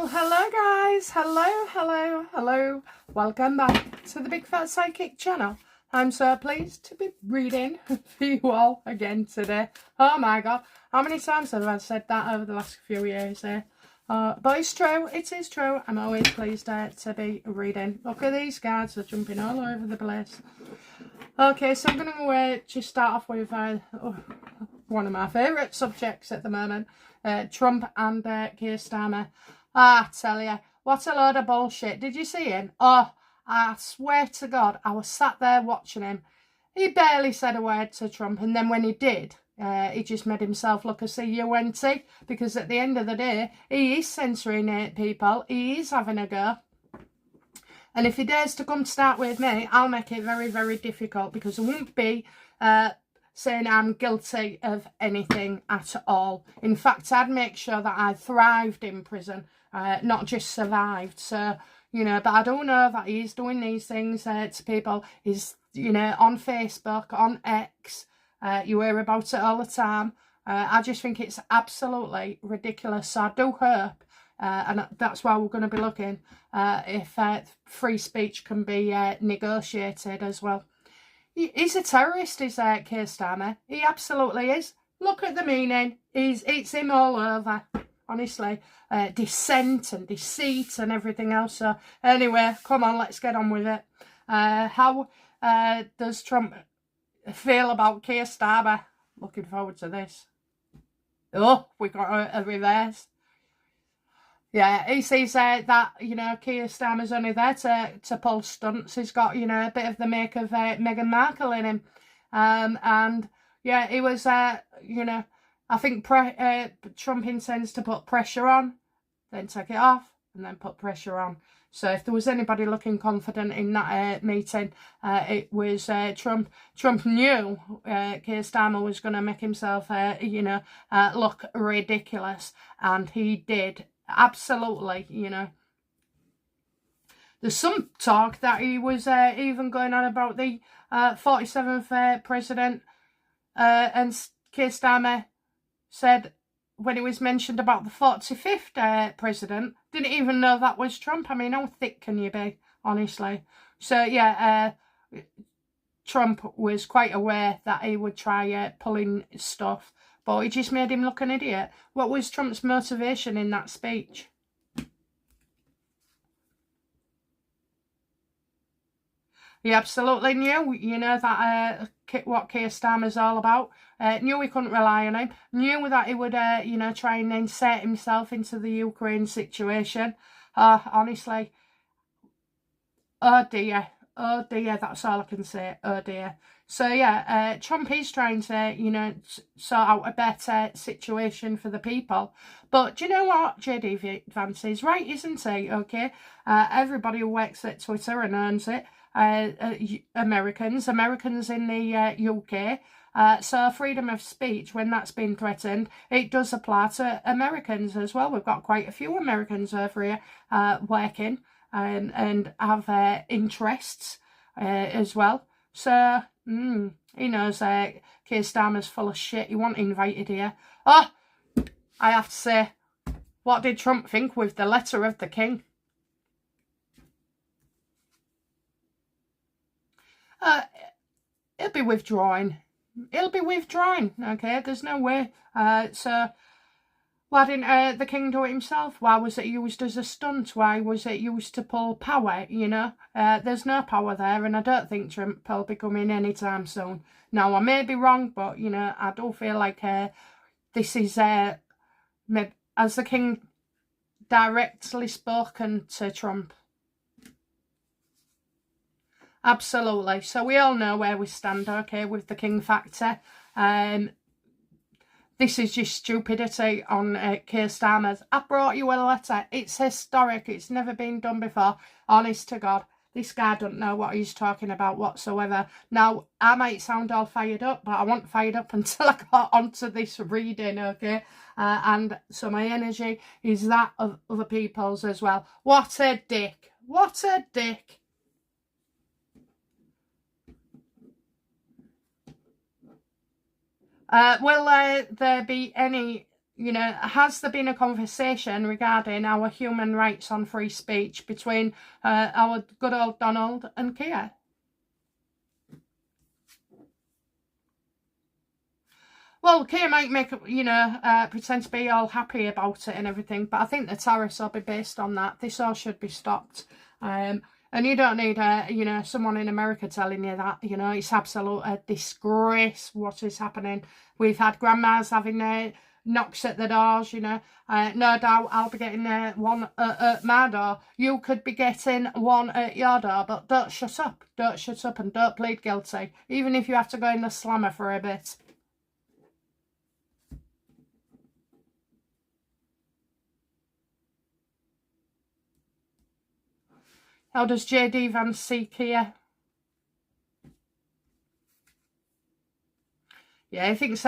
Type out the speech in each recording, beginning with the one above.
Well, hello guys, hello. Welcome back to the Bigfatpsychic channel. I'm so pleased to be reading for you all again today. Oh my god, how many times have I said that over the last few years here? But it's true, it is true. I'm always pleased to be reading. Look at these guys, they're jumping all over the place. Okay, so I'm going to just start off with one of my favourite subjects at the moment. Trump and Keir Starmer. I tell you, what a load of bullshit. Did you see him? Oh, I swear to God, I was sat there watching him. He barely said a word to Trump, and then when he did, he just made himself look a CUNT, because at the end of the day, he is censoring people, he is having a go. And if he dares to come start with me, I'll make it very, very difficult, because I won't be saying I'm guilty of anything at all. In fact, I'd make sure that I thrived in prison, not just survived. So, you know, but I don't know that he's doing these things to people. He's, you know, on Facebook, on X, you hear about it all the time. I just think it's absolutely ridiculous. So I do hope, and that's why we're going to be looking, if free speech can be negotiated as well. He's a terrorist, is Keir Starmer. He absolutely is. Look at the meaning. It's him all over, honestly. Dissent and deceit and everything else. So anyway, come on, let's get on with it. How does Trump feel about Keir Starmer? Looking forward to this. Oh, we got a reverse. Yeah, he sees that, you know, Keir Starmer's only there to pull stunts. He's got, you know, a bit of the make of Meghan Markle in him. And, yeah, he was, you know, I think Trump intends to put pressure on, then take it off, and then put pressure on. So if there was anybody looking confident in that meeting, it was Trump. Trump knew Keir Starmer was going to make himself, you know, look ridiculous. And he did. Absolutely, you know. There's some talk that he was even going on about the 47th president, and Keir Starmer said when it was mentioned about the 45th president, didn't even know that was Trump. I mean, how thick can you be, honestly? So, yeah, Trump was quite aware that he would try pulling stuff, but it just made him look an idiot. What was Trump's motivation in that speech? He absolutely knew, you know, that what Keir Starmer's all about. Knew he couldn't rely on him. Knew that he would, you know, try and insert himself into the Ukraine situation. Honestly. Oh dear, that's all I can say. Oh dear. So yeah, Trump is trying to, you know, sort out a better situation for the people. But do you know what? JD Vance is right, isn't he? Okay, everybody who works at Twitter and earns it, Americans in the UK. So freedom of speech, when that's been threatened, it does apply to Americans as well. We've got quite a few Americans over here working and have interests as well. So, he knows Keir Starmer's full of shit. He wasn't invited here. Oh, I have to say, what did Trump think with the letter of the king? He'll be withdrawing. He'll be withdrawing, okay? There's no way. So, why didn't the king do it himself? Why was it used as a stunt? Why was it used to pull power, you know? There's no power there, and I don't think Trump will be coming anytime soon. Now, I may be wrong, but, you know, I do feel like this is, has the king directly spoken to Trump? Absolutely. So we all know where we stand, okay, with the king factor. This is just stupidity on Keir Starmer's. I brought you a letter. It's historic. It's never been done before. Honest to God. This guy don't know what he's talking about whatsoever. Now, I might sound all fired up, but I wasn't fired up until I got onto this reading, okay? And so my energy is that of other people's as well. What a dick. What a dick. Will there be any you know, has there been a conversation regarding our human rights on free speech between our good old Donald and Keir? Well, Keir might make, you know, pretend to be all happy about it and everything, but I think the tariffs will be based on that. This all should be stopped. And you don't need, you know, someone in America telling you that. You know, it's absolute a disgrace what is happening. We've had grandmas having knocks at the doors, you know. No doubt I'll be getting one at my door. You could be getting one at your door, but don't shut up. Don't shut up and don't plead guilty, even if you have to go in the slammer for a bit. How does JD Vance see Keir? Yeah, he thinks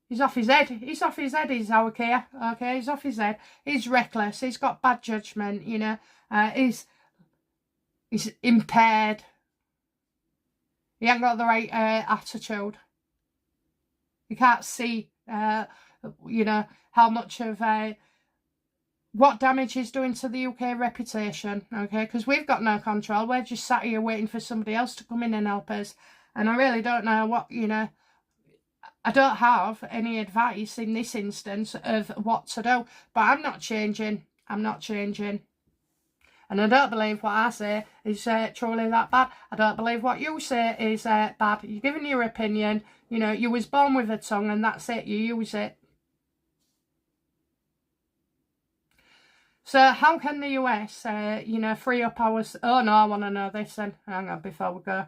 he's off his head. He's off his head, he's our Keir. Okay, he's off his head. He's reckless. He's got bad judgment, you know. He's impaired. He ain't got the right attitude. You can't see, you know, how much of what damage he's doing to the UK reputation, okay? Because we've got no control. We're just sat here waiting for somebody else to come in and help us. And I really don't know what, you know, I don't have any advice in this instance of what to do. But I'm not changing. I'm not changing. And I don't believe what I say is truly that bad. I don't believe what you say is bad. You're giving your opinion. You know, you was born with a tongue and that's it. You use it. So how can the US, you know, free up our... Oh, no, I want to know this then. Hang on, before we go.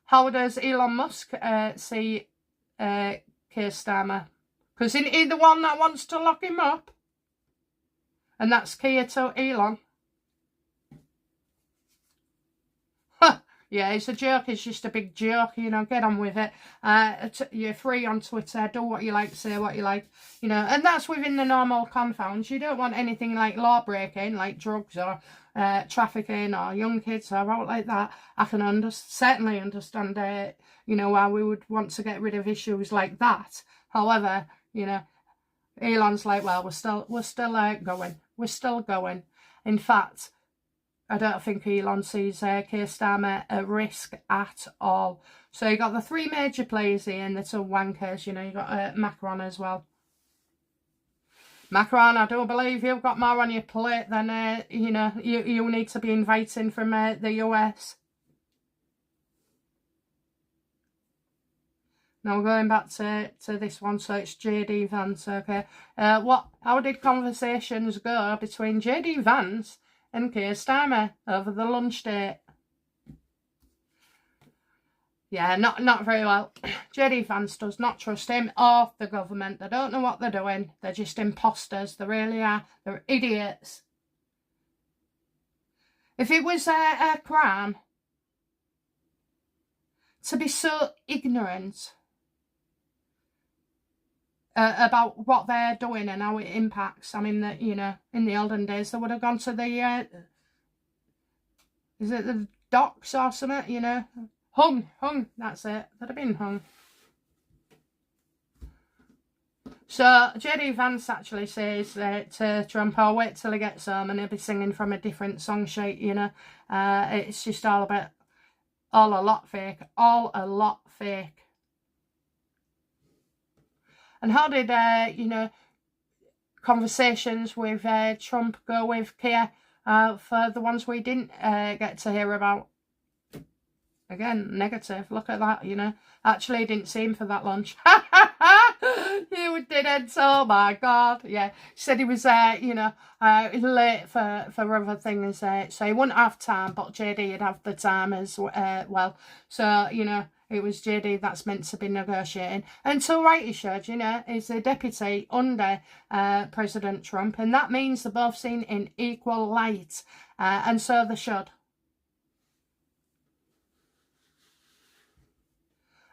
How does Elon Musk see Keir Starmer? Because isn't he the one that wants to lock him up? And that's Keir to Elon. Yeah, it's a joke. It's just a big joke, you know, get on with it. You're free on Twitter. Do what you like, say what you like, you know. And that's within the normal confines. You don't want anything like law breaking, like drugs or trafficking or young kids or out like that. I can certainly understand, you know, why we would want to get rid of issues like that. However, you know, Elon's like, well, we're still going. We're still going. In fact, I don't think Elon sees Keir Starmer a risk at all. So you got the three major players here and the two wankers. You know, you got Macron as well. Macron, I do believe you've got more on your plate than, you know, you need to be inviting from the US. Now we're going back to this one, so it's JD Vance, okay. How did conversations go between JD Vance and Keir Starmer over the lunch date? Yeah, not very well. JD Vance does not trust him or the government. They don't know what they're doing. They're just imposters. They really are. They're idiots. If it was a crime to be so ignorant about what they're doing and how it impacts. I mean, you know, in the olden days, they would have gone to the, is it the docks or something, you know? Hung, that's it. They'd have been hung. So, JD Vance actually says to Trump, I'll wait till he gets home and he'll be singing from a different song sheet, you know? It's just all a lot fake. All a lot fake. And how did, you know, conversations with Trump go with Keir for the ones we didn't get to hear about? Again, negative. Look at that, you know. Actually, didn't see him for that lunch. You didn't. Oh, my God. Yeah. He said he was, you know, late for other things. So he wouldn't have time, but JD would have the time as well. So, you know, it was JD that's meant to be negotiating. And so right he should, you know, is the deputy under President Trump. And that means they're both seen in equal light. And so they should.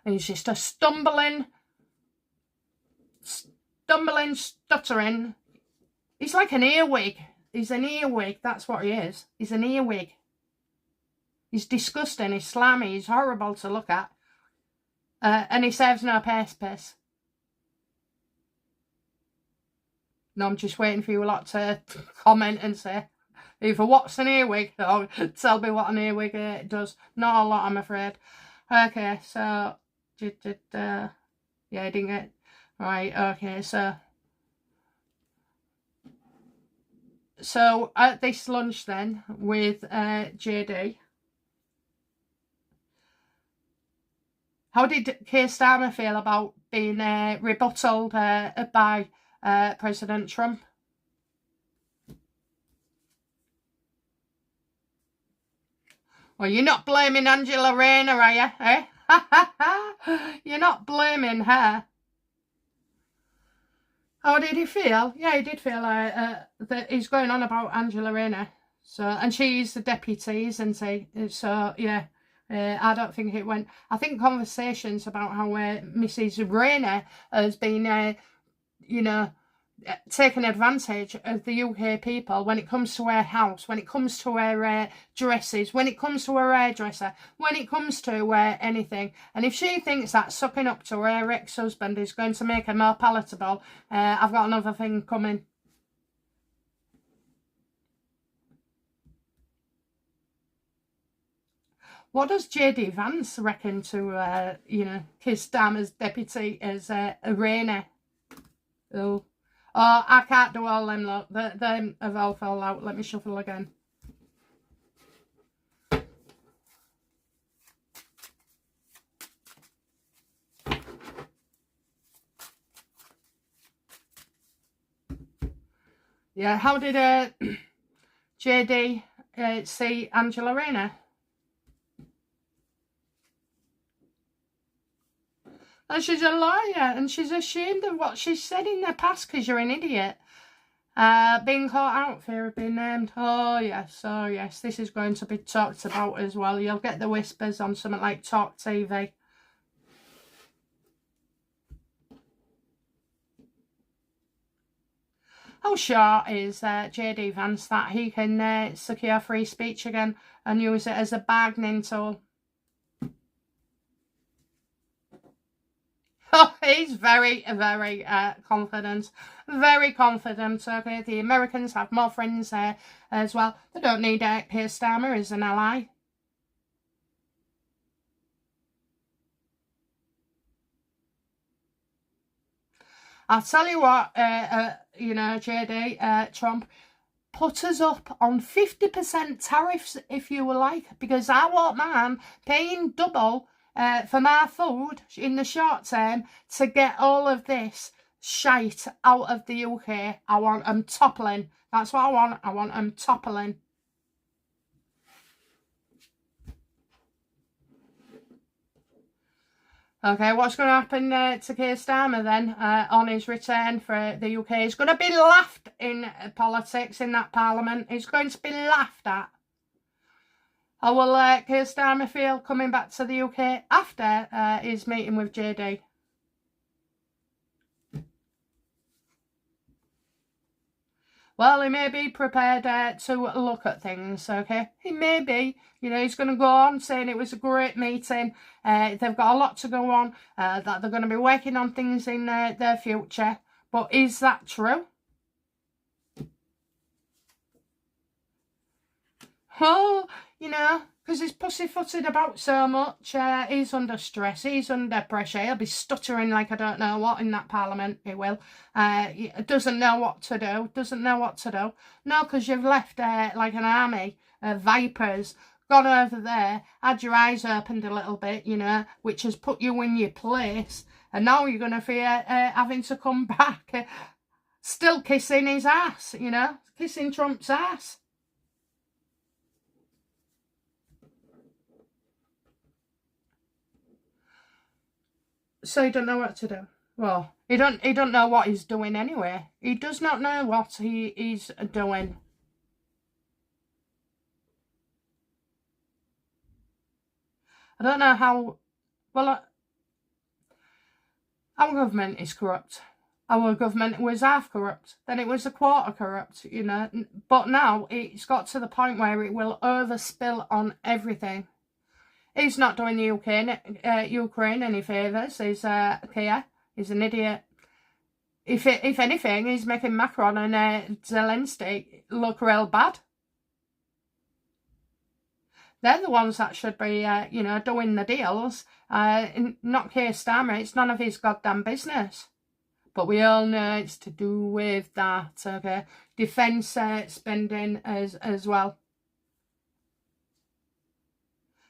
And he's just a stumbling, stuttering. He's like an earwig. He's an earwig. That's what he is. He's an earwig. He's disgusting. He's slimy. He's horrible to look at. And he serves no piss. No, I'm just waiting for you a lot to comment and say either what's an earwig or tell me what an earwig does. Not a lot, I'm afraid. Okay, so yeah, I didn't get right. Okay, so at this lunch then with JD, how did Keir Starmer feel about being rebutted by President Trump? Well, you're not blaming Angela Rayner, are you? Eh? You're not blaming her. How did he feel? Yeah, he did feel that he's going on about Angela Rayner. So, and she's the deputy, isn't he? So, yeah. I don't think it went. I think conversations about how Mrs. Rayner has been, you know, taken advantage of the UK people when it comes to her house, when it comes to her dresses, when it comes to her hairdresser, when it comes to anything. And if she thinks that sucking up to her ex-husband is going to make her more palatable, I've got another thing coming. What does JD Vance reckon to, you know, Keir Starmer's deputy as Rayner? Oh, I can't do all them, look. Them have all fell out. Let me shuffle again. Yeah, how did JD see Angela Rayner? And she's a liar, and she's ashamed of what she's said in the past because you're an idiot. Being caught out, fear of being named. Oh yes, this is going to be talked about as well. You'll get the whispers on something like Talk TV. How sure is JD Vance that he can secure free speech again and use it as a bargaining tool? Oh, he's very, very confident. Very confident. Okay, the Americans have more friends as well. They don't need Keir Starmer as an ally. I'll tell you what, you know, JD, Trump, put us up on 50% tariffs if you like, because I won't mind paying double for my food in the short term to get all of this shite out of the UK. I want them toppling. That's what I want. I want them toppling. Okay, what's going to happen to Keir Starmer then on his return for the UK? He's going to be laughed in politics in that parliament. He's going to be laughed at. How will Keir Starmer feel coming back to the UK after his meeting with JD? Well, he may be prepared to look at things, okay? He may be. You know, he's going to go on saying it was a great meeting. They've got a lot to go on, that they're going to be working on things in their future. But is that true? Oh, you know, because he's pussyfooted about so much. He's under stress. He's under pressure. He'll be stuttering like I don't know what in that parliament. He will. He doesn't know what to do. Doesn't know what to do. No, because you've left like an army of vipers. Gone over there, had your eyes opened a little bit, you know, which has put you in your place. And now you're going to fear having to come back. Still kissing his ass, you know, kissing Trump's ass. So he don't know what to do. Well, he don't know what he's doing anyway. He does not know what he's doing. I don't know how. Well, our government is corrupt. Our government was half corrupt. Then it was a quarter corrupt, you know. But now it's got to the point where it will overspill on everything. He's not doing the Ukraine any favours. He's Keir. He's an idiot. If anything, he's making Macron and Zelensky look real bad. They're the ones that should be, you know, doing the deals. Not Keir Starmer. It's none of his goddamn business. But we all know it's to do with that, okay? Defence spending as well.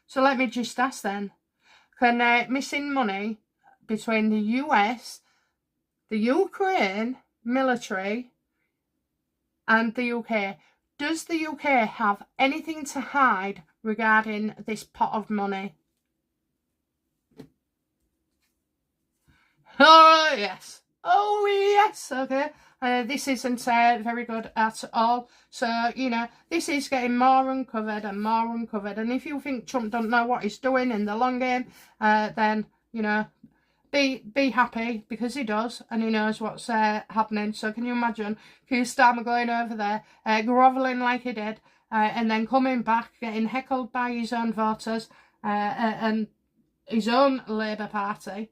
So let me just ask then. Can missing money between the US, the Ukraine military and the UK, does the UK have anything to hide regarding this pot of money? Oh, yes. Oh, yes. Okay. This isn't very good at all. So, you know, this is getting more uncovered and more uncovered. And if you think Trump don't know what he's doing in the long game, then, you know, be happy, because he does, and he knows what's happening. So can you imagine Keir Starmer going over there, grovelling like he did, and then coming back, getting heckled by his own voters and his own Labour Party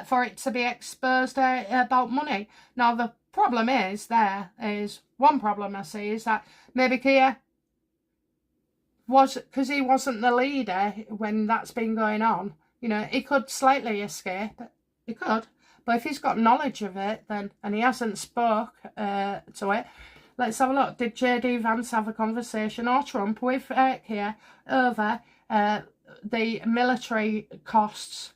for it to be exposed about money. Now, the problem is, one problem I see, is that maybe Keir was, because he wasn't the leader when that's been going on, you know, he could slightly escape. He could. But if he's got knowledge of it, then, and he hasn't spoke to it, let's have a look. Did J.D. Vance have a conversation, or Trump, with Keir over the military costs?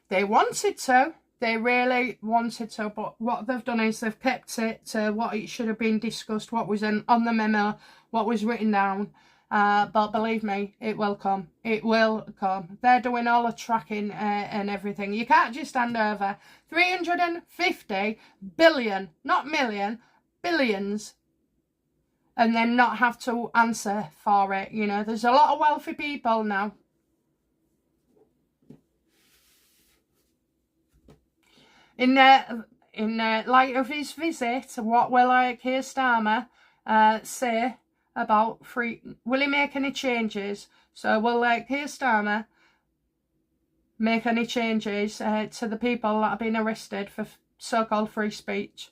They wanted to. They really wanted to, but what they've done is they've kept it to what it should have been discussed, what was on the memo, what was written down. But believe me, it will come. It will come. They're doing all the tracking and everything. You can't just hand over 350 billion, not million, billions, and then not have to answer for it. You know, there's a lot of wealthy people now. In light of his visit, what will Keir Starmer say about will he make any changes? So will Keir Starmer make any changes to the people that have been arrested for so-called free speech?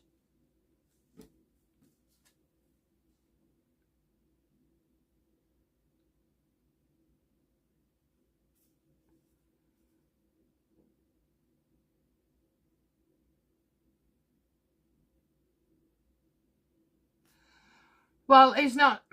Well, he's not.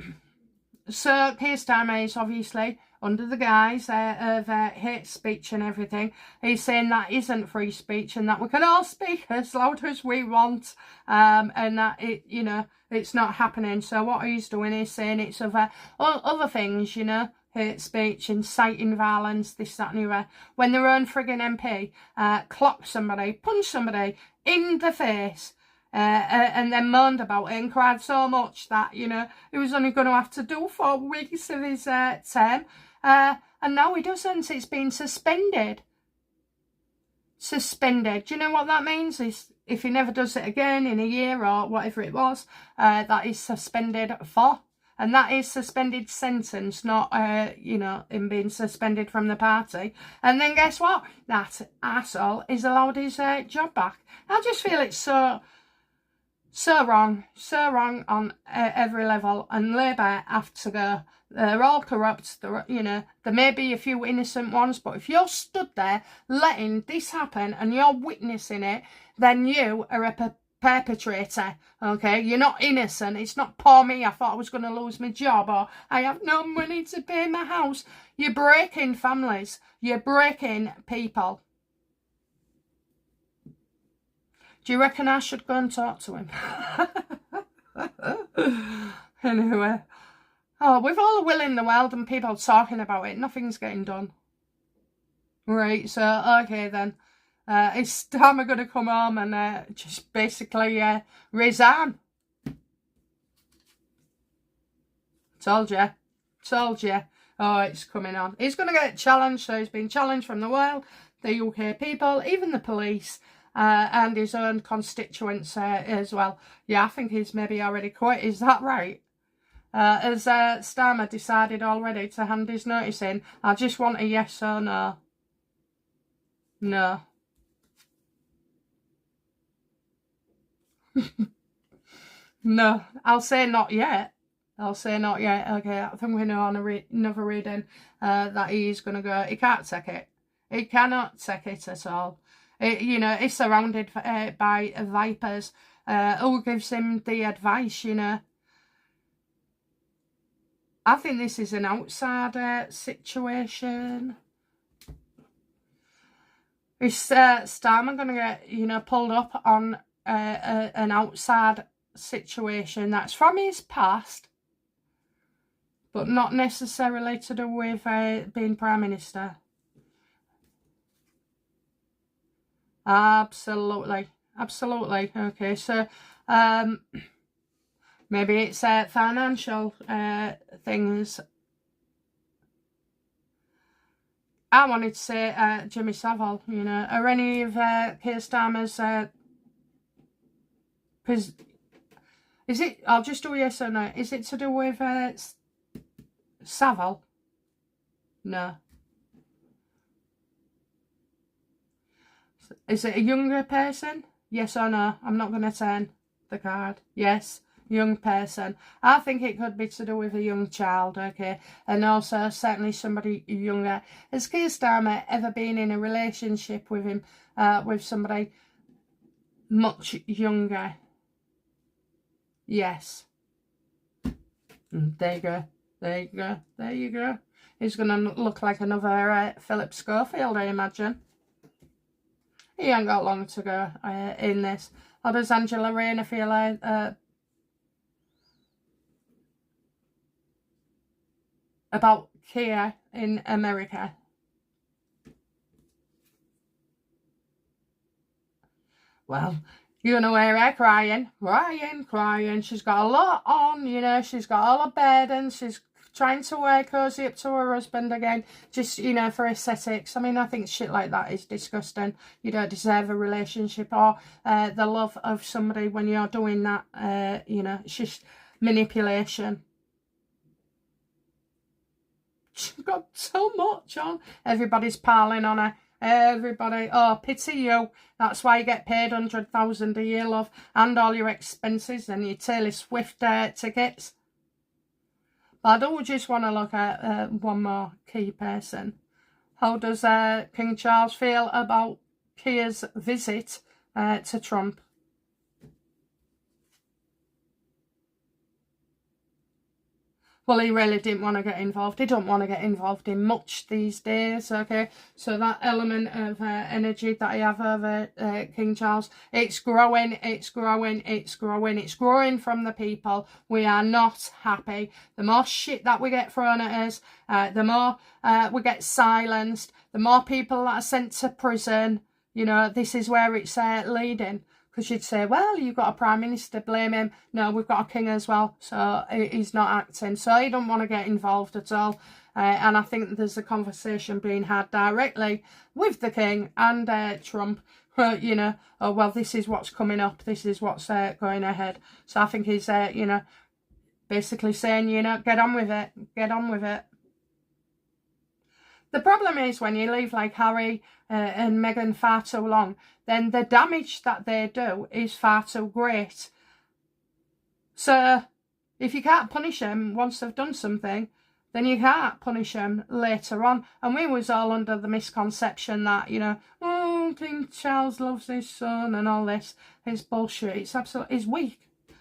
So Keir Starmer is obviously under the guise of hate speech and everything. He's saying that isn't free speech, and that we can all speak as loud as we want, and that you know, it's not happening. So what he's doing is saying it's of other things, you know, hate speech, inciting violence, this, that and the other. When their own frigging MP clocked somebody, punched somebody in the face, and then moaned about it and cried so much that, you know, he was only going to have to do 4 weeks of his term. And now he doesn't. It's been suspended. Suspended. Do you know what that means? Is if he never does it again in a year or whatever it was, that is suspended for. And that is suspended sentence, not, you know, him being suspended from the party. And then guess what? That arsehole is allowed his job back. I just feel it's so wrong on every level, and Labour have to go. They're all corrupt. You know, there may be a few innocent ones, but if you're stood there letting this happen and you're witnessing it, then you are a perpetrator, okay? You're not innocent. It's not poor me, I thought I was going to lose my job, or I have no money to pay my house. You're breaking families. You're breaking people. Do you reckon I should go and talk to him? Anyway. Oh, with all the will in the world and people talking about it, nothing's getting done. Right, so, okay then. Is Starmer going to come home and just basically resign? Told you. Told you. Oh, it's coming on. He's going to get challenged, so he's been challenged from the world, the UK people, even the police. and his own constituents as well. Yeah, I think he's maybe already quit. Is that right? Has Starmer decided already to hand his notice in? I just want a yes or no. No. No. I'll say not yet. I'll say not yet. Okay, I think we know on another reading that he's going to go. He can't take it. He cannot take it at all. You know, he's surrounded by vipers. Who gives him the advice, you know? I think this is an outsider situation. Is Starmer going to get, you know, pulled up on an outside situation that's from his past, but not necessarily to do with being Prime Minister? Absolutely. Absolutely. Okay, so maybe it's financial things. I wanted to say Jimmy Savile, you know. Are any of Keir Starmer's... is it... I'll just do a yes or no. Is it to do with Savile? No. Is it a younger person? Yes or no? I'm not going to turn the card. Yes. Young person. I think it could be to do with a young child, okay, and also certainly somebody younger. Has Keir Starmer ever been in a relationship with him, with somebody much younger? Yes. There you go. There you go. There you go. He's going to look like another Philip Schofield, I imagine. He ain't got long to go in this. How does Angela Rayner feel about Keir in America? Well, you know her crying. She's got a lot on, you know, she's got all her burdens. She's trying to cozy up to her husband again, just, you know, for aesthetics. I mean, I think shit like that is disgusting. You don't deserve a relationship or the love of somebody when you're doing that. You know, it's just manipulation. She's got so much on. Everybody's piling on her. Everybody. Oh, pity you. That's why you get paid 100,000 a year, love, and all your expenses and your Taylor Swift tickets. But I do just want to look at one more key person. How does King Charles feel about Keir's visit to Trump? Well, he really didn't want to get involved. He don't want to get involved in much these days, okay? So that element of energy that I have over King Charles, it's growing, it's growing, it's growing. It's growing from the people. We are not happy. The more shit that we get thrown at us, the more we get silenced, the more people that are sent to prison. You know, this is where it's leading. Because you'd say, well, you've got a Prime Minister, blame him. No, we've got a King as well, so he's not acting. So he don't want to get involved at all. And I think there's a conversation being had directly with the King and Trump. You know, oh, well, this is what's coming up. This is what's going ahead. So I think he's, you know, basically saying, you know, get on with it. Get on with it. The problem is when you leave like Harry and Meghan far too long, then the damage that they do is far too great. So if you can't punish them once they've done something, then you can't punish them later on. And we was all under the misconception that, you know, oh, King Charles loves his son and all this. It's bullshit. It's absolutely, it's weak.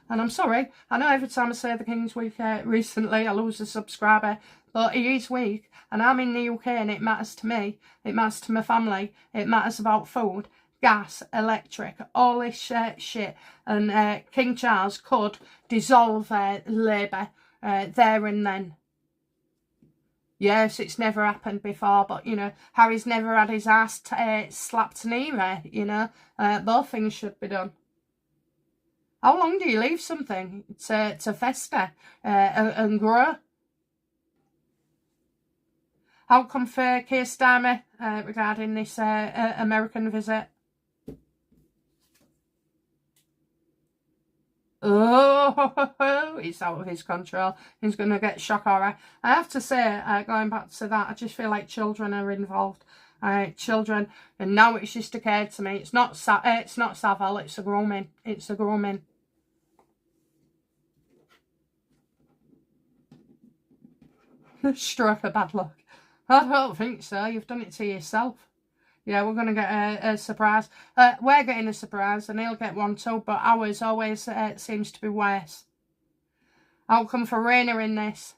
And I'm sorry, I know every time I say the King's weak recently, I lose a subscriber. But he is weak, and I'm in the UK, and it matters to me. It matters to my family. It matters about food, gas, electric, all this shit. And King Charles could dissolve Labour there and then. Yes, it's never happened before, but, you know, Harry's never had his ass slapped neither, you know. Both things should be done. How long do you leave something to fester and grow? How come for Keir Starmer regarding this American visit? Oh, it's out of his control. He's going to get shock horror. I have to say, going back to that, I just feel like children are involved. Children, and now it's just occurred to me, it's not Savile, it's a grooming. It's a grooming. Stroke of bad luck. I don't think so. You've done it to yourself. Yeah, we're going to get a surprise. We're getting a surprise, and he'll get one too, but ours always seems to be worse. Outcome for Rayner in this.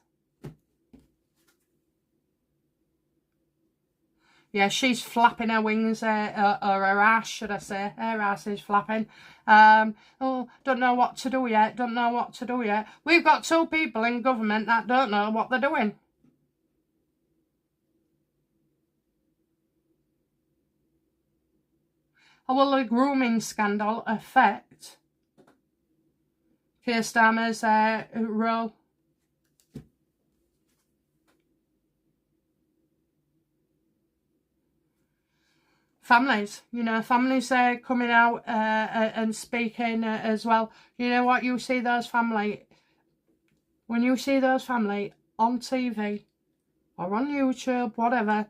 Yeah, she's flapping her wings, or her ass, should I say. Her ass is flapping. Oh, don't know what to do yet, don't know what to do yet. We've got 2 people in government that don't know what they're doing. How will the grooming scandal affect Keir Starmer's role? Families, you know, families coming out and speaking as well. You know what, you see those family, when you see those family on TV or on YouTube, whatever,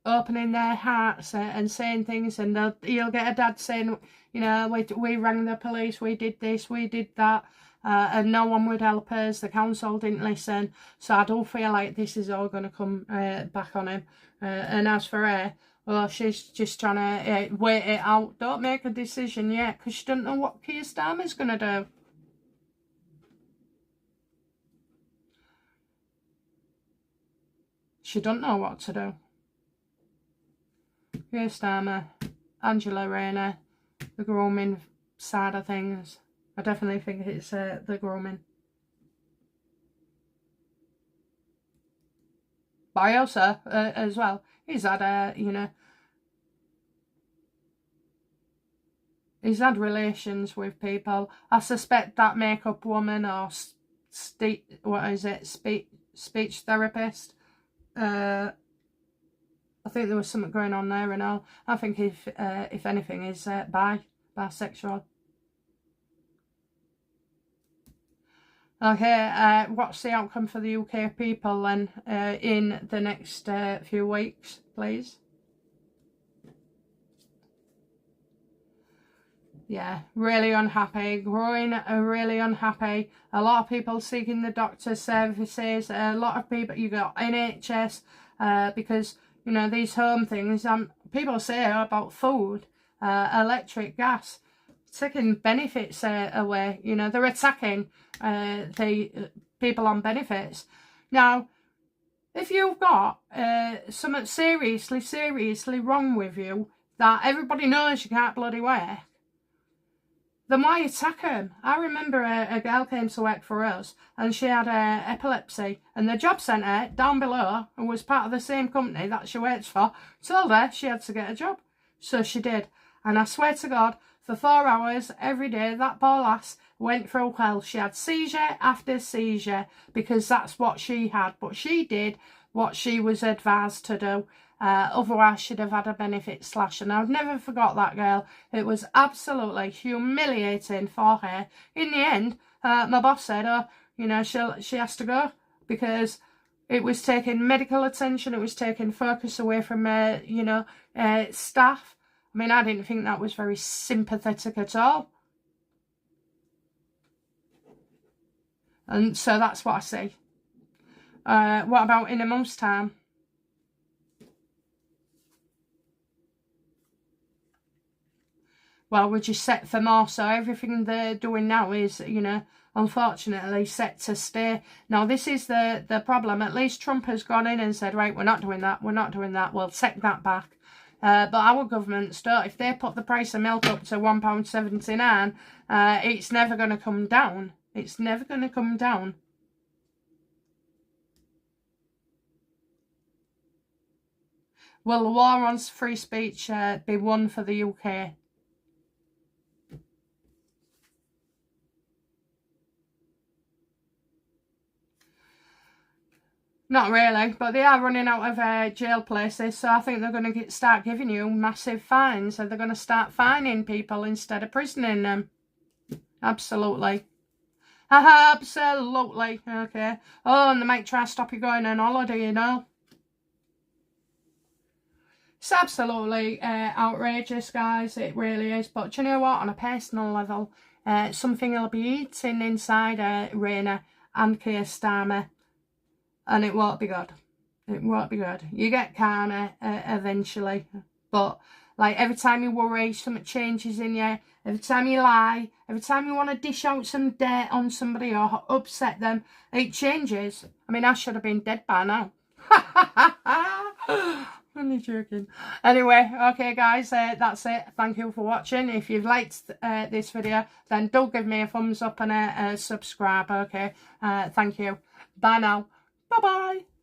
opening their hearts and saying things, and you'll get a dad saying, you know, we rang the police, we did this, we did that, and no one would help us, the council didn't listen. So I do feel like this is all going to come back on him. And as for her, well, she's just trying to wait it out. Don't make a decision yet, because she doesn't know what Keir Starmer's going to do. She doesn't know what to do. Keir Starmer, Angela Rayner, the grooming side of things. I definitely think it's the grooming. But I also, as well, he's had, you know, he's had relations with people. I suspect that makeup woman or what is it, speech therapist. I think there was something going on there and all. I think if anything, is bisexual. Okay, what's the outcome for the UK people then in the next few weeks, please? Yeah, really unhappy, growing really unhappy. A lot of people seeking the doctor's services. A lot of people, you got NHS, because, you know, these home things, people say about food, electric, gas, taking benefits away. You know, they're attacking the people on benefits. Now, if you've got something seriously wrong with you that everybody knows you can't bloody work, then why attack them? I remember a girl came to work for us, and she had epilepsy, and the job centre down below, and was part of the same company that she works for, told her she had to get a job. So she did. And I swear to God, for 4 hours every day, that poor lass went through hell. She had seizure after seizure, because that's what she had. But she did what she was advised to do. Otherwise she'd have had a benefit slash, and I've never forgot that girl. It was absolutely humiliating for her. In the end, my boss said, oh, you know, she has to go, because it was taking medical attention, it was taking focus away from you know, staff. I mean, I didn't think that was very sympathetic at all. And so that's what I see. What about in a month's time? Well, we're just set for more, so everything they're doing now is, you know, unfortunately set to stay. Now, this is the problem. At least Trump has gone in and said, right, we're not doing that, we'll take that back. But our governments don't. If they put the price of milk up to £1.79, it's never going to come down. It's never going to come down. Will the war on free speech be won for the UK? Not really, but they are running out of jail places, so I think they're going to start giving you massive fines, and they're going to start fining people instead of prisoning them. Absolutely. Absolutely. Okay. Oh, and they might try to stop you going on holiday, you know. It's absolutely outrageous, guys. It really is. But do you know what? On a personal level, something will be eating inside Rayner and Keir Starmer, and it won't be good. It won't be good. You get karma eventually, but like every time you worry, something changes in you. Every time you lie, every time you want to dish out some dirt on somebody or upset them, it changes. I mean, I should have been dead by now. Only joking. Anyway, okay guys, that's it. Thank you for watching. If you've liked this video, then do give me a thumbs up and a subscribe, okay? Thank you. Bye now. Bye-bye.